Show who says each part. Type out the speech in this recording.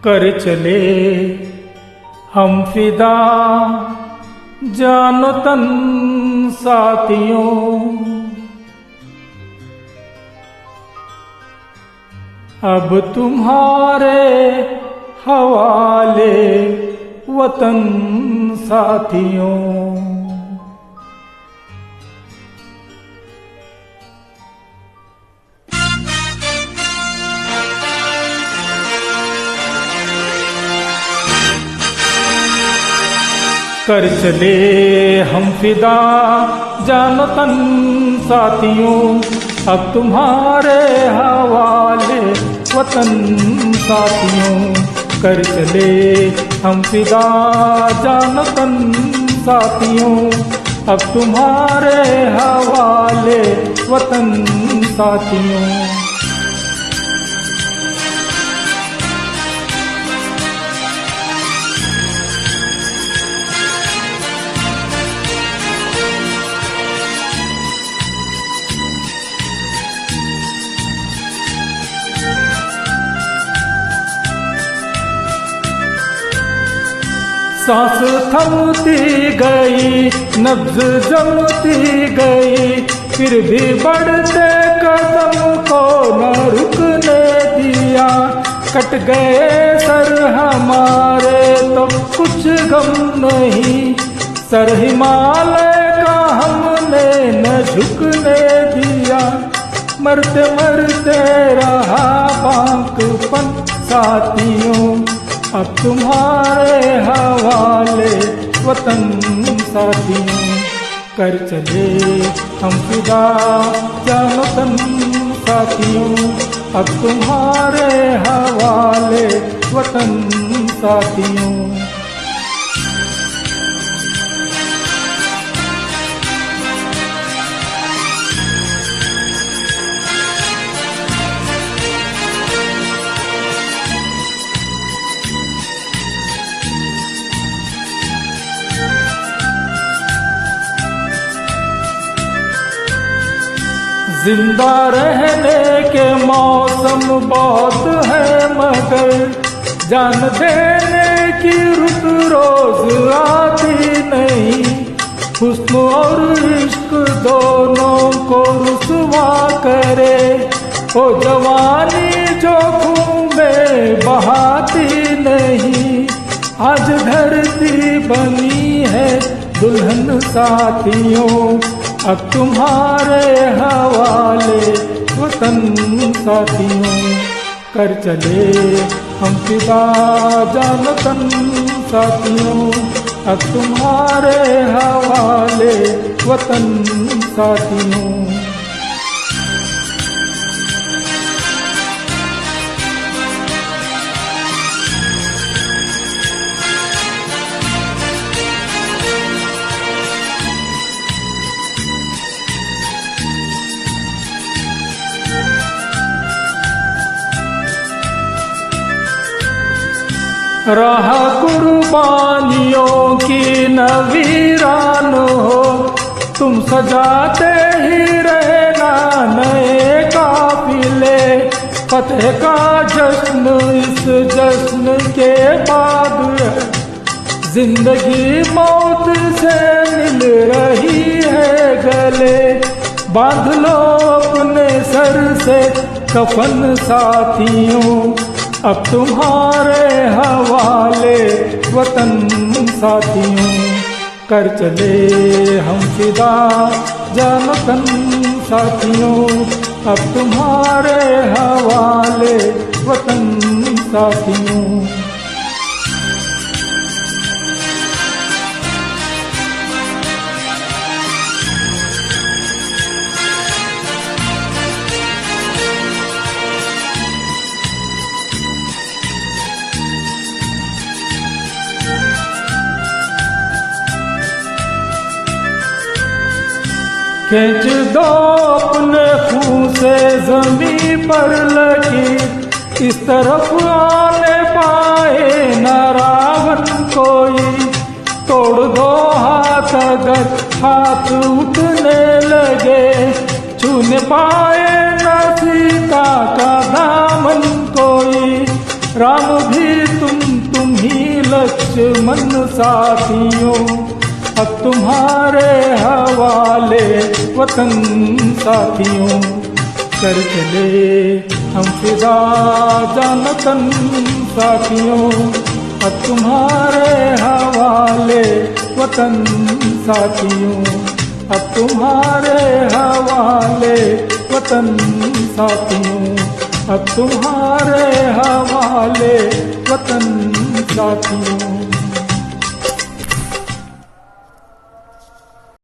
Speaker 1: कर चले हम फिदा जानो तन साथियों। अब तुम्हारे हवाले वतन साथियों। कर चले हम फिदा जानो तन साथियों। अब तुम्हारे हवाले वतन साथियों। कर चले हम फिदा जानो तन साथियों। अब तुम्हारे हवाले वतन साथियों। सांस थमती गई, नब्ज जमती गई, फिर भी बढ़ते कदम को न रुकने दिया। कट गए सर हमारे तो कुछ गम नहीं, सर हिमालय का हमने न झुकने दिया। मरते मरते रहा बांकपन साथियों। अब तुम्हारे हवाले वतन साथियों। कर चले हम फिदा जानो तन साथियों। अब तुम्हारे हवाले वतन साथियों। जिंदा रहने के मौसम बहुत है, मगर जान देने की रुत रोज आती नहीं। हुस्न और इश्क दोनों को रुसवा करे, ओ जवानी जो खून में बहाती नहीं। आज धरती बनी है दुल्हन साथियों। अब तुम्हारे हवाले वतन साथियों। कर चले हम फिदा जानो तन साथियों। अब तुम्हारे हवाले वतन साथियों। राह कुर्बानियों की नवीरान हो, तुम सजाते ही रहना नए काफिले। फतेह का जश्न इस जश्न के बाद, जिंदगी मौत से मिल रही है गले। बांध लो अपने सर से कफन साथियों। अब तुम्हारे हवाले वतन साथियों। कर चले हम फिदा जानो तन साथियों। अब तुम्हारे हवाले वतन साथियों। खींच दो अपने खून से जमी पर लगी, इस तरफ आने पाए न रावण कोई। तोड़ दो हाथ अगर हाथ उठने लगे, छूने पाए न सीता का दामन कोई। राम भी तुम ही लक्ष्मण साथियों, अब तुम्हारे हवाले वतन साथियों। कर चले हम फिदा जानतन साथियों, अब तुम्हारे हवाले वतन साथियों, अब तुम्हारे हवाले वतन साथियों, अब तुम्हारे हवाले वतन साथियों।